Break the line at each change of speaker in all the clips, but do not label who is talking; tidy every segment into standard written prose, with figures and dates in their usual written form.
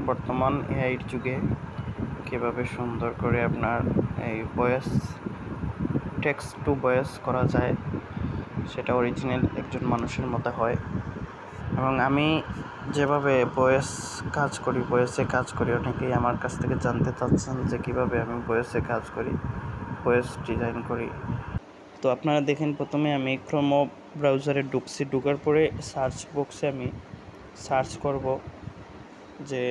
বর্তমান এআইয়ের যুগে কীভাবে সুন্দর করে আপনার এই ভয়েস টেক্সট টু ভয়েস করা যায়, সেটা অরিজিনাল একজন মানুষের মতো হয়। এবং আমি যেভাবে ভয়েসে কাজ করি অনেকেই আমার কাছ থেকে জানতে চাচ্ছেন যে কীভাবে আমি ভয়েসে কাজ করি, ভয়েস ডিজাইন করি। তো আপনারা দেখেন, প্রথমে আমি ক্রোম ব্রাউজারে ঢোকার পরে সার্চ বক্সে আমি সার্চ করব যে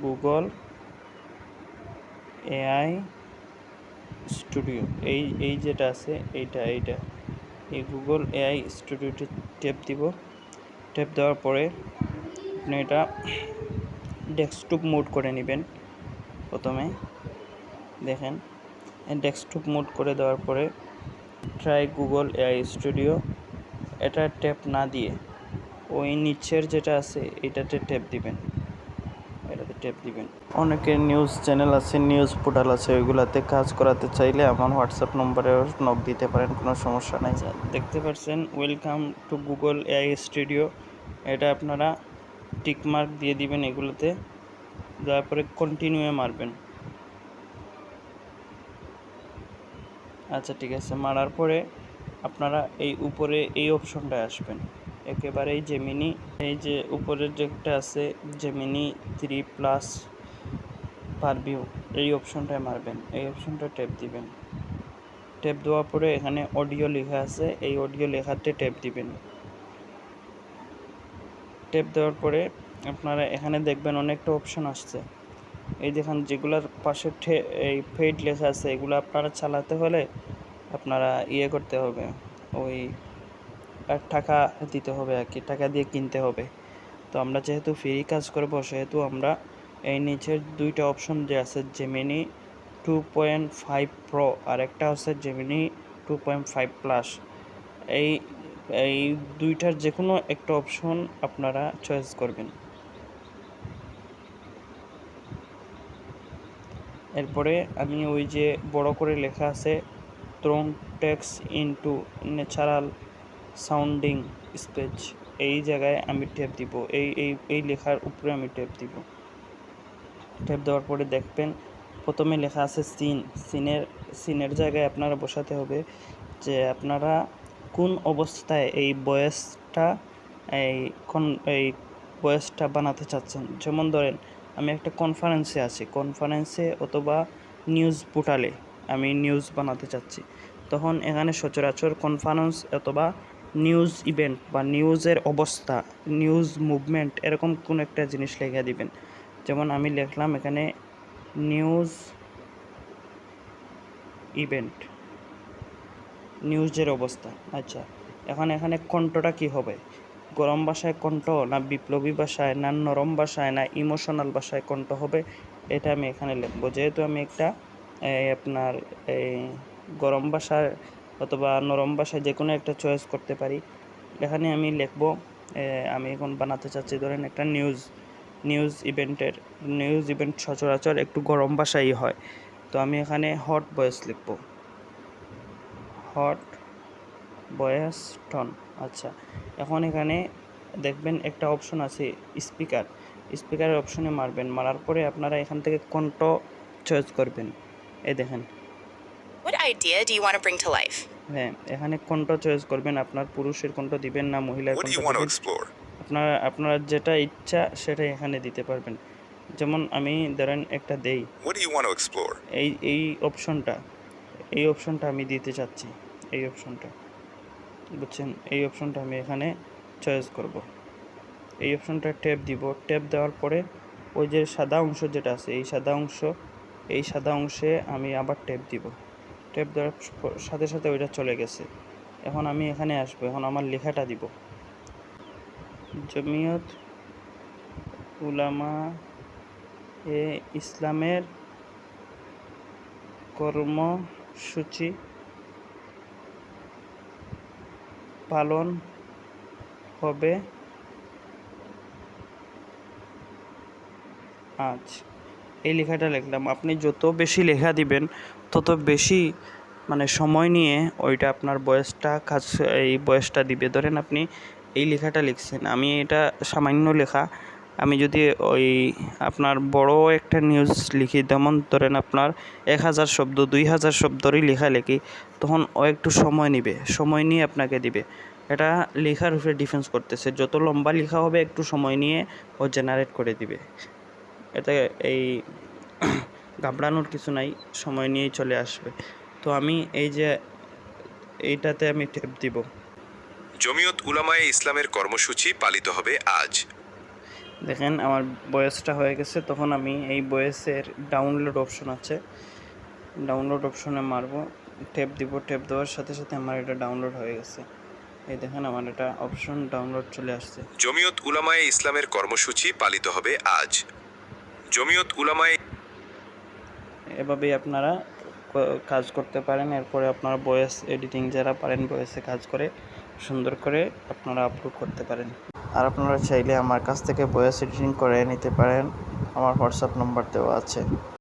গুগল এআই স্টুডিও, এই যেটা আছে এইটা এই গুগল এআই স্টুডিওতে ট্যাপ দিব। ট্যাপ দেওয়ার পরে আপনি এটা ডেস্কটপ মোড করে নেবেন। প্রথমে দেখেন, ডেস্কটপ মোড করে দেওয়ার পরে ট্রাই গুগল এআই স্টুডিও, এটা ট্যাপ না দিয়ে ওই নিচের যেটা আছে এটাতে ট্যাপ দিবেন। অনেকের নিউজ চ্যানেল আছে, নিউজ পোর্টাল আছে, ওইগুলাতে কাজ করাতে চাইলে আমার হোয়াটসঅ্যাপ নম্বরে নক দিতে পারেন, কোনো সমস্যা নাই। দেখতে পাচ্ছেন welcome to Google AI studio, এটা আপনারা টিকমার্ক দিয়ে দিবেন এগুলোতে, দেওয়ার পরে কন্টিনিউয়ে মারবেন। আচ্ছা ঠিক আছে, মারার পরে আপনারা এই উপরে এই অপশনটায় আসবেন, একেবারে জেমিনি, এই যে উপরের যেটা আছে জেমিনি 3+ পারভিউ, এই অপশনটায় মারবেন, এই অপশনটা ট্যাপ দিবেন। ট্যাপ দেওয়ার পরে এখানে অডিও লেখা আছে, এই অডিও লেখাতে ট্যাপ দিবেন। ট্যাপ দেওয়ার পরে আপনারা এখানে দেখবেন অনেকটা অপশন আসছে, এই দেখেন যেগুলোর পাশে এই পেইড লেখা আছে, এগুলো আপনারা চালাতে হলে আপনারা করতে হবে, ওই টাকা দিতে হবে আর কি, টাকা দিয়ে কিনতে হবে। তো আমরা যেহেতু ফ্রি কাজ করব, সেহেতু আমরা এই নিচের দুইটা অপশন যে আছে জেমিনি 2.5 প্রো আর একটা আছে জেমিনি 2.5+, এই দুইটার যে কোনো একটা অপশন আপনারা চয়েস করবেন। এরপরে আমি ওই যে বড় করে লেখা আছে Tron text into natural sounding speech, এই জায়গায় আমি ট্যাপ দিব, এই লেখার উপরে আমি ট্যাপ দিব। ট্যাপ দেওয়ার পরে দেখবেন প্রথমে লেখা আছে সিনের জায়গায় আপনারা বসাতে হবে যে আপনারা কোন অবস্থায় এই ভয়েসটা বানাতে চাচ্ছেন। যেমন ধরেন আমি একটা কনফারেন্সে অথবা নিউজ পোর্টালে আমি নিউজ বানাতে চাচ্ছি, তখন এখানে সচরাচর কনফারেন্স অথবা নিউজ ইভেন্ট বা নিউজের অবস্থা, নিউজ মুভমেন্ট, এরকম কোন একটা জিনিস লিখে দিবেন। যেমন আমি লিখলাম এখানে নিউজ ইভেন্ট, নিউজের অবস্থা। আচ্ছা, এখন এখানে কণ্ঠটা কি হবে, গরম ভাষায় কণ্ঠ না বিপ্লবী ভাষায় না নরম ভাষায় না ইমোশনাল ভাষায় কণ্ঠ হবে, এটা আমি এখানে লিখবো। যেহেতু আমি একটা আপনার গরম ভাষায় অথবা নরম ভাষায় যে কোনো একটা চয়েস করতে পারি, এখানে আমি লিখবো আমি এখন বানাতে চাচ্ছি ধরেন একটা নিউজ ইভেন্ট সচরাচর একটু গরম ভাষাই হয়, তো আমি এখানে হট ভয়েস লিখব, হট ভয়েস টোন। আচ্ছা, এখন এখানে দেখবেন একটা অপশন আছে স্পিকারের অপশনে মারবেন, মারার পরে আপনারা এখান থেকে কণ্ঠ চয়েস করবেন। এই দেখেন,
What idea do you want to bring to life?
হ্যাঁ, এখানে কণ্ঠ চয়েস করবেন, আপনার পুরুষের কণ্ঠ দিবেন না মহিলার কণ্ঠ দিবেন, আপনারা যেটা ইচ্ছা সেটাই এখানে দিতে পারবেন। যেমন আমি ধরেন একটা দেই, এই অপশনটা আমি দিতে চাচ্ছি, এই অপশনটা বুঝছেন, এই অপশনটা আমি এখানে চয়েস করব, এই অপশনটা ট্যাপ দিব। ট্যাপ দেওয়ার পরে ওই যে সাদা অংশ যেটা আছে এই সাদা অংশে আমি আবার ট্যাপ দিব। ট্যাপ দেওয়ার সাথে সাথে ওইটা চলে গেছে। এখন আমি এখানে আসবো, এখন আমার লেখাটা দিব, জমিয়ত উলামা ইসলামের কর্মসূচি পালন হবে আজ, এই লেখাটা লিখলাম। আপনি যত বেশি লেখা দিবেন তত বেশি মানে সময় নিয়ে ওইটা আপনার এই বয়সটা দিবে। ধরেন আপনি এই লেখাটা লিখছেন, আমি এটা সামান্য লেখা, আমি যদি ওই আপনার বড় একটা নিউজ লিখি, যেমন ধরেন আপনার 1000 শব্দ 2000 শব্দরই লেখা লিখি, তখন ও একটু সময় নিবে, সময় নিয়ে আপনাকে দিবে। এটা লেখার উপরে ডিফেন্স করতেছে, যত লম্বা লেখা হবে একটু সময় নিয়ে ও জেনারেট করে দিবে। এতে এই ঘাবড়ানোর কিছু নাই, সময় নিয়েই চলে আসবে। তো আমি এইটাতে আমি ট্যাপ দিব।
জমিয়ত উলামায়ে ইসলামের কর্মসূচি পালিত হবে আজ।
দেখেন আমার ভয়েসটা হয়ে গেছে। তখন আমি এই ভয়েসের ডাউনলোড অপশন আছে, ডাউনলোড অপশনে মারবো, ট্যাপ দিব। ট্যাপ দেওয়ার সাথে সাথে আমার এটা ডাউনলোড হয়ে গেছে। এই দেখেন আমার এটা অপশন ডাউনলোড চলে আসছে।
জমিয়ত উলামায়ে ইসলামের কর্মসূচি পালিত হবে আজ। জমিয়ত উলামায়ে
এভাবেই আপনারা কাজ করতে পারেন। এরপরে আপনারা ভয়েস এডিটিং যারা পারেন, ভয়েসে কাজ করে সুন্দর করে আপনারা আপলোড করতে পারেন। আর আপনারা চাইলে আমার কাছ থেকে ভয়েস এডিটিং করে নিতে পারেন, আমার হোয়াটসঅ্যাপ নাম্বার দেওয়া আছে।